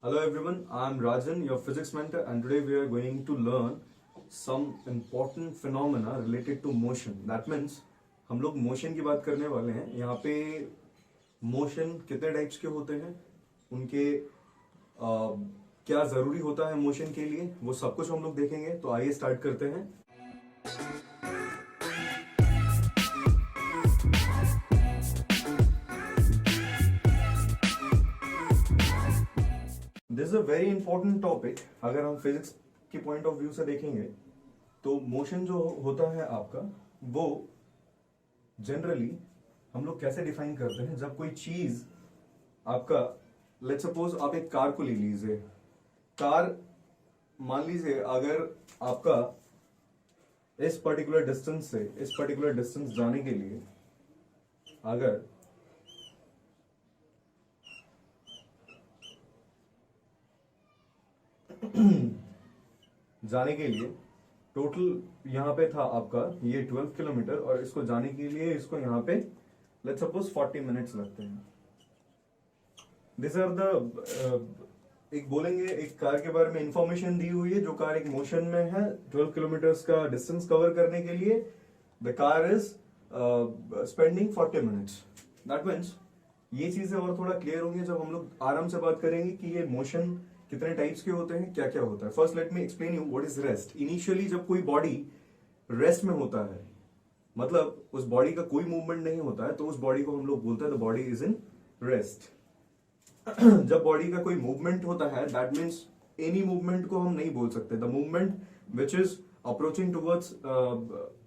Hello everyone, I am Rajan, your physics mentor, and today we are going to learn some important phenomena related to motion. That means हम लोग motion की बात करने वाले हैं. यहाँ पे motion कितने types के होते हैं, उनके क्या जरूरी होता है motion के लिए, वो सब कुछ हम लोग देखेंगे. तो आइए start करते हैं. This is a very important topic. अगर हम फिजिक्स के पॉइंट ऑफ व्यू से देखेंगे तो मोशन जो होता है आपका, वो जनरली हम लोग कैसे डिफाइन करते हैं. जब कोई चीज आपका, लेट्स सपोज आप एक कार को ले लीजिए. कार मान लीजिए अगर आपका इस पर्टिकुलर डिस्टेंस से इस पर्टिकुलर डिस्टेंस जाने के लिए अगर जाने के लिए टोटल यहाँ पे था आपका ये 12 किलोमीटर, और इसको जाने के लिए इसको यहाँ पे लेट्स सपोज 40 मिनट्स लगते हैं. दिस आर द एक बोलेंगे एक कार के बारे में इंफॉर्मेशन दी हुई है. जो कार एक मोशन में है 12 किलोमीटर्स का डिस्टेंस कवर करने के लिए the car is spending 40 minutes. That means ये चीजें और थोड़ा क्लियर होंगी जब हम लोग आराम से बात करेंगे कि ये मोशन कितने टाइप्स के होते हैं, क्या क्या होता है. First let me explain you what is rest. Initially जब कोई बॉडी रेस्ट में होता है, मतलब उस बॉडी का कोई मूवमेंट नहीं होता है, तो उस बॉडी को हम लोग बोलते हैं the body is in rest. जब बॉडी का कोई मूवमेंट होता है, दैट मीन्स एनी मूवमेंट को हम नहीं बोल सकते. The movement which is approaching towards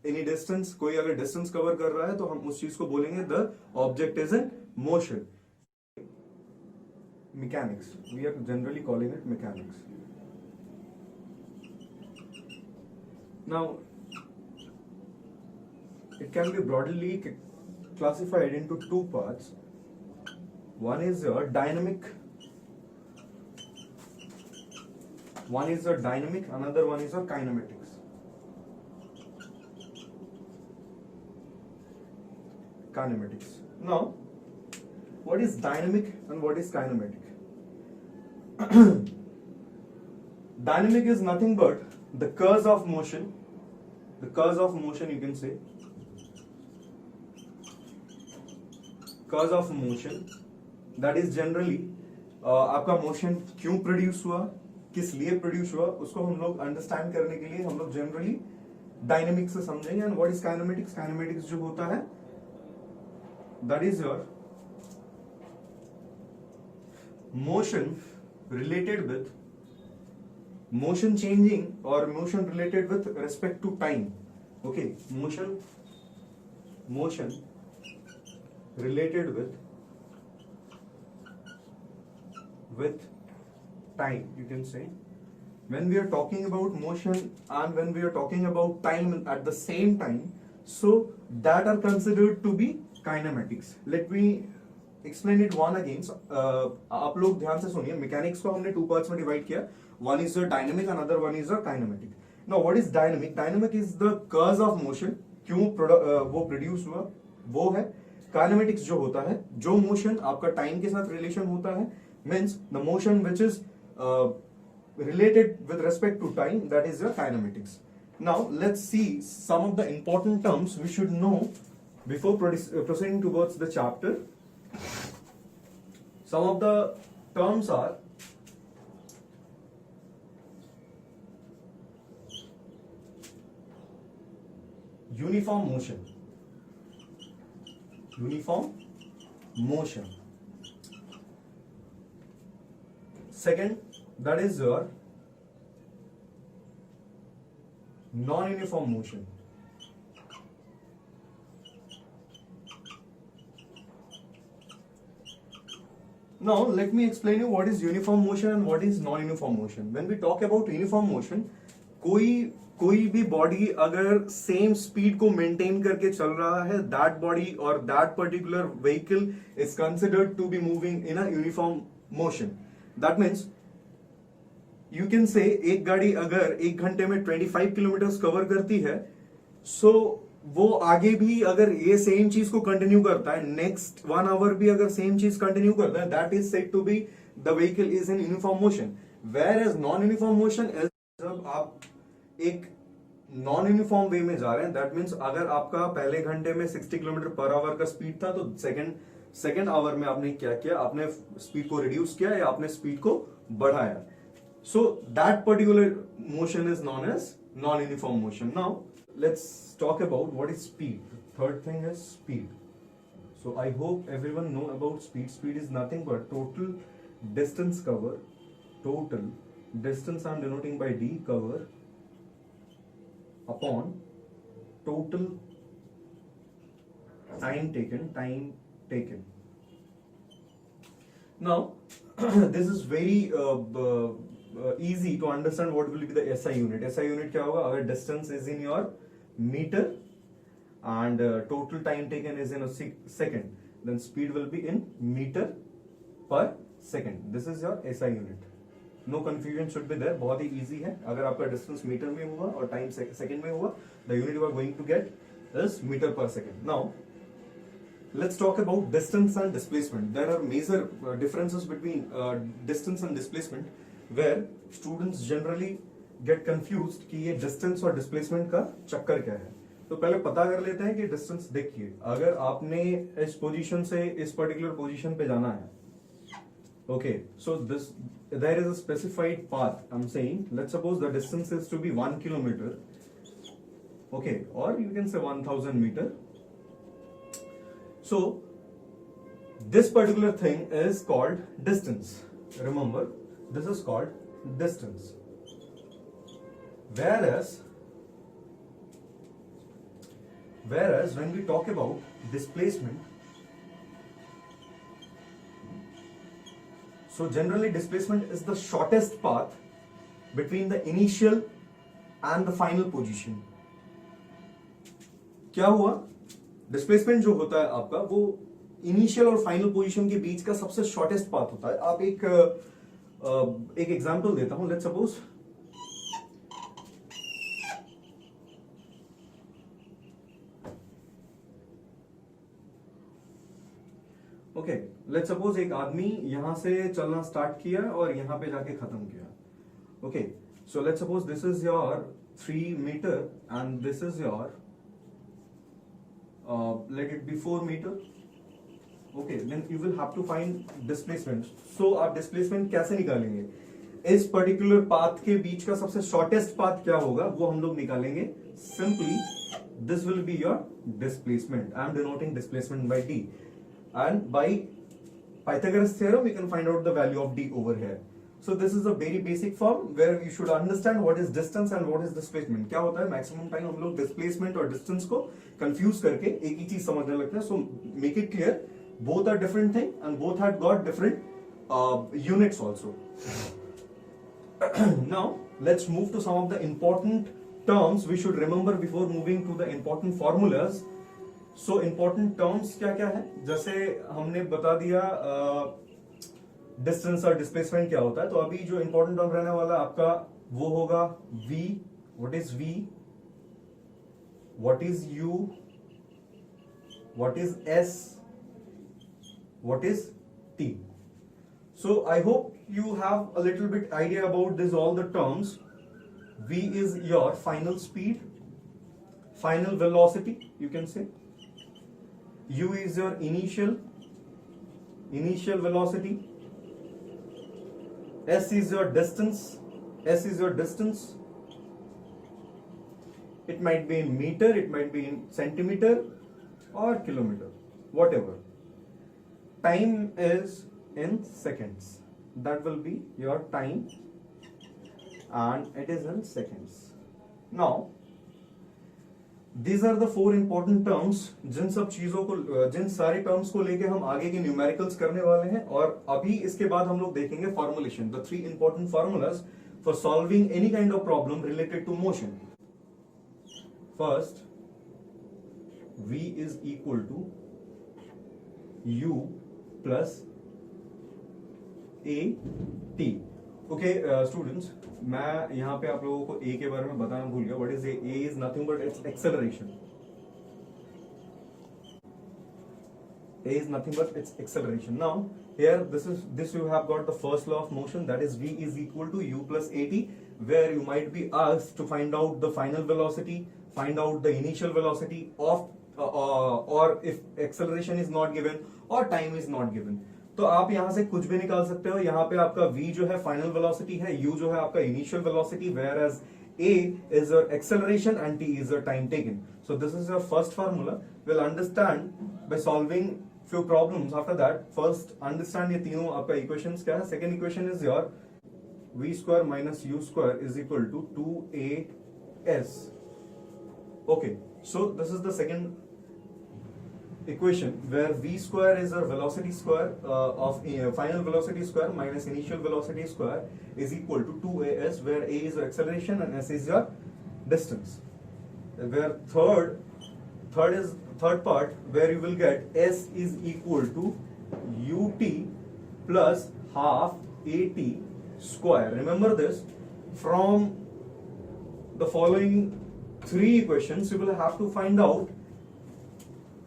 any distance. कोई अगर डिस्टेंस कवर कर रहा है तो हम उस चीज को बोलेंगे the object is in motion. Mechanics. We are generally calling it mechanics. Now, it can be broadly classified into two parts. One is your dynamic. One is your dynamic. Another one is your kinematics. Kinematics. Now, what is dynamic and what is kinematic? Dynamic is nothing but the curves of motion. The curves of motion, you can say curves of motion. That is generally आपका motion क्यों produce हुआ, किस लिए produce हुआ, उसको हम लोग understand करने के लिए हम लोग जनरली डायनेमिक्स से समझेंगे. And what is kinematics. Kinematics जो होता है that is your motion related with motion changing or motion related with respect to time. Okay, motion related with time, you can say. When we are talking about motion and when we are talking about time at the same time, so that are considered to be kinematics. Let me explain it one again. आप लोग ध्यान से सुनिए. Mechanics को हमने two parts में divide किया. One is the dynamic, another one is the kinematic. Now what is dynamic. Dynamic is the curves of motion. क्यों वो प्रोड्यूस हुआ वो है. काइनेमेटिक्स जो होता है, जो मोशन आपका टाइम के साथ रिलेशन होता है, means the motion which is related with respect to time, that is the kinematics. Now let's see some of the important terms we should know before proceeding towards the chapter. Some of the terms are uniform motion. Uniform motion. Second, that is your non-uniform motion. Now let me explain you what is uniform motion and what is non-uniform motion. When we talk about uniform motion, कोई भी body अगर same speed को maintain करके चल रहा है, that body और that particular vehicle is considered to be moving in a uniform motion. That means you can say एक गाड़ी अगर एक घंटे में 25 किलोमीटर कवर करती है, सो वो आगे भी अगर ये सेम चीज को कंटिन्यू करता है, नेक्स्ट 1 आवर भी अगर सेम चीज कंटिन्यू करता है, that is said to be the vehicle is in uniform motion. Whereas non uniform motion is जब आप एक नॉन यूनिफॉर्म वे में जा रहे हैं, दैट मीन्स अगर आपका पहले घंटे में 60 किलोमीटर पर आवर का स्पीड था, तो सेकेंड आवर में आपने क्या किया, आपने स्पीड को रिड्यूस किया या आपने स्पीड को बढ़ाया। So that particular motion is known as non uniform motion. Now let's talk about what is speed. The third thing is speed. So I hope everyone know about speed. Speed is nothing but total distance cover. Total distance I'm denoting by d, cover upon total time taken. Now this is very easy to understand what will be the SI unit. SI unit क्या होगा, अगर distance is in your meter and total time taken is in a second, then speed will be in meter per second. This is your SI unit. No confusion should be there. बहुत ही easy है. अगर आपका distance meter में हुआ और time second में हुआ, the unit you are going to get is meter per second. Now let's talk about distance and displacement. There are major differences between distance and displacement, where students generally get confused कि ये distance और displacement का चक्कर क्या है। तो पहले पता कर लेते हैं कि distance, देखिए अगर आपने इस पोजीशन से इस पर्टिकुलर पोजीशन पे जाना है, okay, so there is a specified path. I'm saying, let's suppose the distance is to be 1 kilometer, okay, or you can say 1000 meter. So this particular thing is called distance. Remember, this is called distance. Whereas when we talk about displacement, so generally displacement is the shortest path between the initial and the final position. क्या हुआ, displacement जो होता है आपका, वो initial और final position के बीच का सबसे शॉर्टेस्ट पाथ होता है। आप एक एग्जांपल देता हूं। Let's suppose okay, let's suppose एक आदमी यहां से चलना स्टार्ट किया और यहां पे जाके खत्म किया। Okay, so let's suppose this is your 3 metre and this is your let it be 4 meter. Okay, then you will have to find displacement. So आप displacement कैसे निकालेंगे? इस पर्टिकुलर पाथ के बीच का सबसे शॉर्टेस्ट पाथ क्या होगा वो हम लोग निकालेंगे। Simply this will be your displacement. I am denoting displacement by d, and by Pythagoras theorem we can find out the value of d over here. So this is a very basic form where you should understand what is distance and what is displacement. क्या होता है, maximum time हम लोग displacement और distance को confuse करके एक ही चीज समझने लगते हैं। So make it clear, both are different thing and both have got different units also. Now let's move to some of the important terms we should remember before moving to the important formulas. So important terms क्या क्या है, जैसे हमने बता दिया distance और displacement क्या होता है, तो अभी जो इंपॉर्टेंट टर्म रहने वाला आपका वो होगा v, what is v, what is u, what is s, what is t. So I hope you have a little bit idea about this, all the terms. V is your final speed, final velocity you can say. U is your initial velocity. S is your distance. It might be in meter, it might be in centimeter or kilometer, whatever. Time is in seconds. That will be your time, and it is in seconds. Now these are the 4 important terms, जिन सब चीजों को, जिन सारे terms को लेके हम आगे के numericals करने वाले हैं, और अभी इसके बाद हम लोग देखेंगे formulation, the 3 important formulas for solving any kind of problem related to motion. First, V is equal to U plus A T. Okay, students, मैं यहाँ पे आप लोगों को A के बारे में बताना भूल गया. What is A? A is nothing but its acceleration. A is nothing but its acceleration. Now here this you have got the first law of motion, that is v is equal to u plus at, where you might be asked to find out the final velocity, find out the initial velocity of or if acceleration is not given or time is not given. तो आप यहां से कुछ भी निकाल सकते हो. यहाँ पे आपका v जो है फाइनल वेलोसिटी है, u जो है आपका initial velocity, whereas a is your acceleration and t is your time taken. So this is your first formula. We'll understand by solving few problems. After that, first understand ये तीनों आपका equations क्या है. Second equation is your v square minus u square is equal to 2as. Okay, so this is the second equation where v square is our velocity square of final velocity square minus initial velocity square is equal to 2as, where a is your acceleration and s is your distance. Where third part where you will get s is equal to ut plus half at square. Remember this, from the following three equations you will have to find out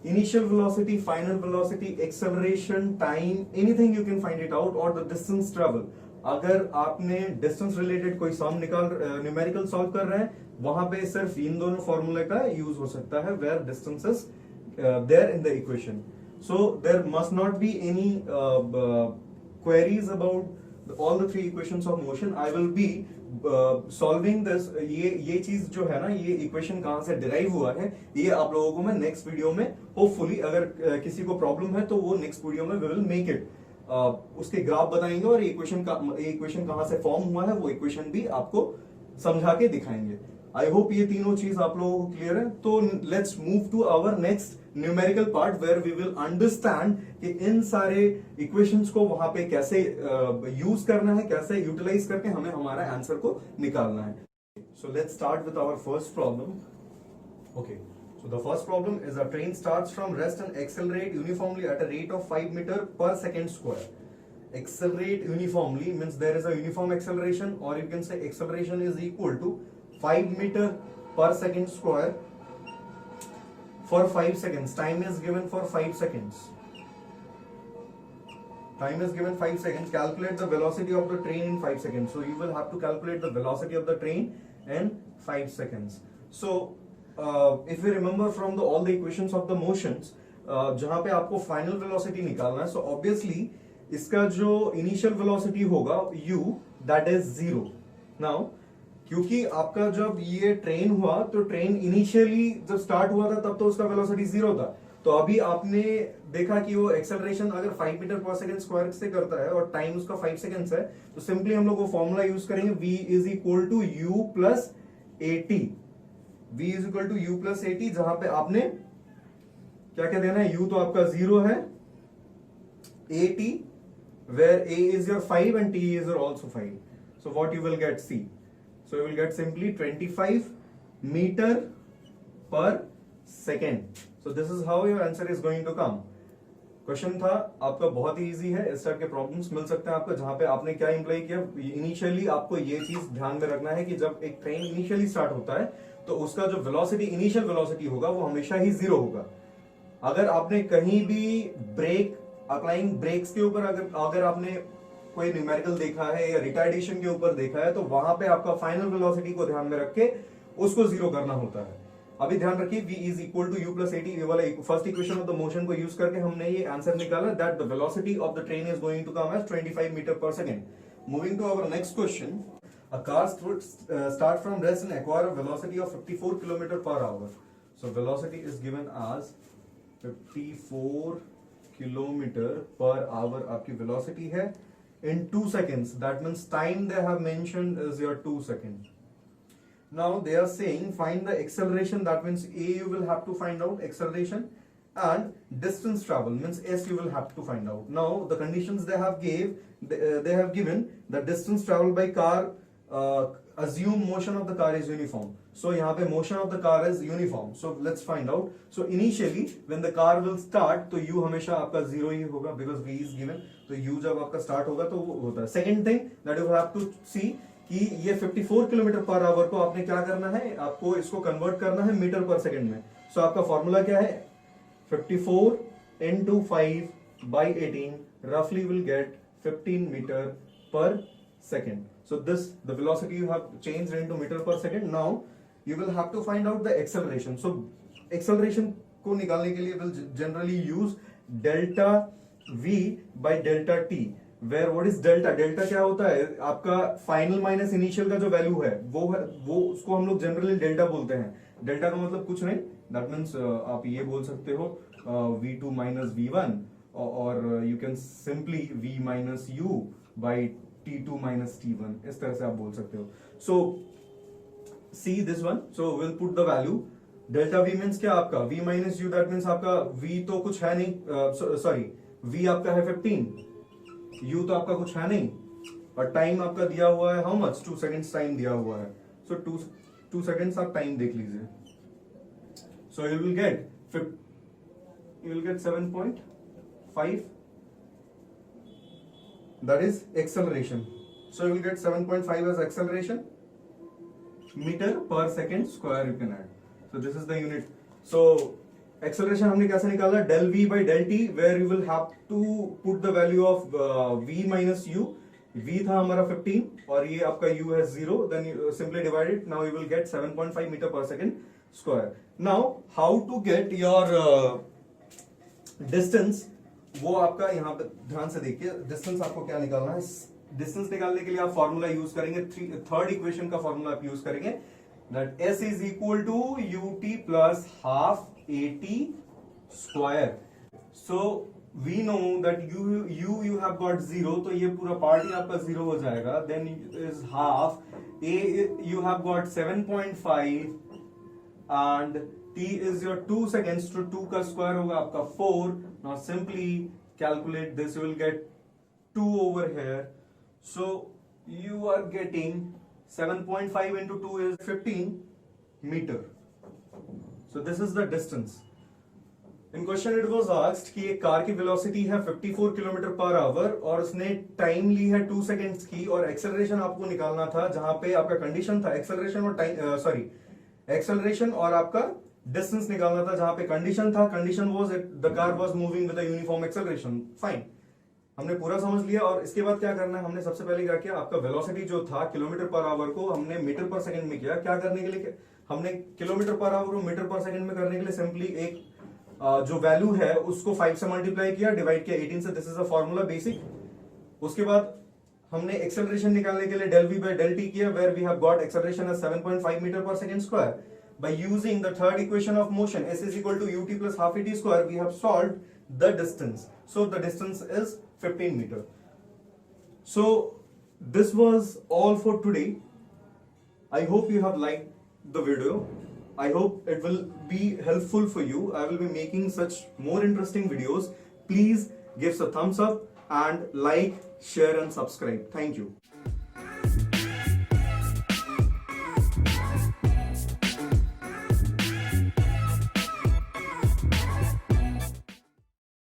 initial velocity, final velocity, acceleration, time, anything you can find it out, or the distance travel. अगर आपने distance related कोई सम numerical solve कर रहे हैं, वहां पे सिर्फ इन दोनों फॉर्मूले का यूज हो सकता है, where distance is there in the equation. So there must not be any queries about all the three equations of motion. I will be solving this. ये चीज जो है ना, ये इक्वेशन कहां से डिराइव हुआ है, ये आप लोगों को मैं नेक्स्ट वीडियो में होपफुली, अगर किसी को प्रॉब्लम है तो वो नेक्स्ट वीडियो में वी विल मेक इट, उसके ग्राफ बताएंगे और इक्वेशन कहां से फॉर्म हुआ है वो इक्वेशन भी आपको समझा के दिखाएंगे. आई होप ये तीनों चीज आप लोगों को क्लियर है. तो let's move to our next numerical part where we will understand कि इन सारे इक्वेशंस को वहां पे कैसे यूज करना है, कैसे यूटिलाइज करके हमें हमारा आंसर को निकालना है. So let's start with our first problem. Okay, so the first problem is a train starts from rest and accelerate uniformly at a rate of 5 meter per second square. Accelerate uniformly means there is a uniform acceleration, or you can say acceleration is equal to 5 meter per second square for 5 seconds. Time is given for 5 seconds. Time is given 5 seconds. Calculate the velocity of the train in 5 seconds. So you will have to calculate the velocity of the train in 5 seconds. So if you remember from all the equations of the motions, जहां पे आपको final velocity निकालना है, so obviously इसका जो initial velocity होगा u, that is 0. Now क्योंकि आपका जब ये ट्रेन हुआ तो ट्रेन इनिशियली जब स्टार्ट हुआ था तब तो उसका वेलोसिटी 0 था. तो अभी आपने देखा कि वो एक्सेलरेशन अगर 5 मीटर पर सेकंड स्क्वायर से करता है और टाइम उसका 5 सेकंड्स है, तो सिंपली हम लोग वो फॉर्मूला यूज करेंगे, v is equal to u plus at. v is equal to u plus at, जहां पे आपने क्या क्या देना है, u तो आपका 0 है, at where a is your 5 and t is your also 5. So what you will get, see, so you will get simply 25 meter per second. So this is how your answer is going to come. Question था आपका बहुत ही easy है. इस type के problems मिल सकते हैं आपको, जहां पे आपने क्या इंप्लाई किया, इनिशियली आपको ये चीज ध्यान में रखना है कि जब एक ट्रेन इनिशियली स्टार्ट होता है तो उसका जो वेलोसिटी, इनिशियल वेलोसिटी होगा वो हमेशा ही 0 होगा. अगर आपने कहीं भी ब्रेक, अप्लाइंग ब्रेक्स के ऊपर अगर आपने कोई न्यूमेरिकल देखा है या रिटार्डेशन के ऊपर देखा है, तो वहां पे आपका फाइनल वेलोसिटी को ध्यान में रख के उसको 0 करना होता है. अभी ध्यान रखिए, v is equal to u plus at, ये वाला first equation of the motion को यूज करके हमने ये आंसर निकाला, that the velocity of the train is going to come as 25 metre per second. Moving to our next question. A car start from rest and acquire a velocity of 54 km per hour. So velocity is given as 54 km per hour. आपकी velocity है in 2 seconds. That means time they have mentioned is your 2 seconds. Now they are saying find the acceleration. That means a you will have to find out acceleration, and distance travel means s you will have to find out. Now the conditions they have given the distance travel by car. Assume motion of the car is uniform. So यहाँ पे motion of the car is uniform. So let's find out. So initially when the car will start, तो u हमेशा आपका 0 ही होगा because v is given. तो u जब आपका start होगा तो वो होता है. Second thing that you have to see कि ये 54 किलोमीटर पर आवर को आपने क्या करना है, आपको इसको कन्वर्ट करना है मीटर पर सेकंड में. So आपका फॉर्मूला क्या है, 54 into 5 by 18 roughly will get 15 meter per second. So this, the velocity you have changed into meter per second. Now you will have to find out the acceleration. So acceleration को निकालने के लिए will generally use delta v by delta t, where what is delta? delta क्या होता है? आपका final minus initial का जो वैल्यू है वो उसको हम लोग जनरली डेल्टा बोलते हैं. डेल्टा का मतलब कुछ नहीं, दैट मीन्स आप ये बोल सकते हो v2 माइनस v1, और you can simply v minus u by t2 minus t1, इस तरह से आप बोल सकते हो. So see this one, so will put the value. Delta v means क्या आपका? v minus u, that means आपका v तो कुछ है नहीं, सॉरी v आपका है 15, u तो आपका कुछ है नहीं, और टाइम आपका दिया हुआ है हाउ मच? 2 सेकेंड्स टाइम दिया हुआ है. सो 2 सेकेंड्स आप टाइम देख लीजिए. So you will get 7.5, that is acceleration. So you will get 7.5 as acceleration, meter per second square you can add. So this is the unit. So acceleration हमने कैसे निकाला? del v by del t, where you will have to put the value of v minus u. v था हमारा 15 और ये आपका u है 0, then you simply divide it. Now you will get 7.5 meter per second square. Now how to get your distance, वो आपका यहाँ पे ध्यान से देखिए. डिस्टेंस आपको क्या निकालना है? डिस्टेंस निकालने के लिए आप फॉर्मूला यूज करेंगे, थर्ड इक्वेशन का फॉर्मूला आप यूज करेंगे, that s is equal to ut plus half at square. So we know that you have got 0, तो ये पूरा पार्ट ही आपका 0 हो जाएगा. Then is half a, you have got 7.5 and t is your 2 seconds, तो 2 का square होगा आपका 4. Now simply calculate this, you will get 2 over here. So you are getting 7.5 into 2 is 15 meter. So this is the distance. In question it was asked कि एक car की velocity है 54 kilometre per hour और उसने time ली है 2 seconds की, और acceleration आपको निकालना था, जहां पे आपका कंडीशन था एक्सेलरेशन और टाइम, सॉरी एक्सेलरेशन और आपका डिस्टेंस निकालना था, जहां पे कंडीशन था, condition was the car was moving with a uniform acceleration. Fine, हमने पूरा समझ लिया. और इसके बाद क्या करना है? हमने सबसे पहले क्या किया? आपका वेलोसिटी जो था किलोमीटर पर आवर को हमने मीटर पर सेकंड में किया. क्या करने के लिए? हमने किलोमीटर पर आवर को मीटर पर सेकंड में करने के लिए सिंपली एक जो वैल्यू है उसको 5 से मल्टीप्लाई किया, डिवाइड किया 18 से. This is a formula basic. उसके बाद हमने एक्सेलरेशन निकालने के लिए del v by del t किया, where we have got acceleration as 7.5 meter per second square. By using the third equation of motion, s is equal to ut plus half at square, we have solved the distance. So the distance is 15 meter. So this was all for today. I hope you have liked the video. I hope it will be helpful for you. I will be making such more interesting videos. Please give us a thumbs up and like, share and subscribe. Thank you.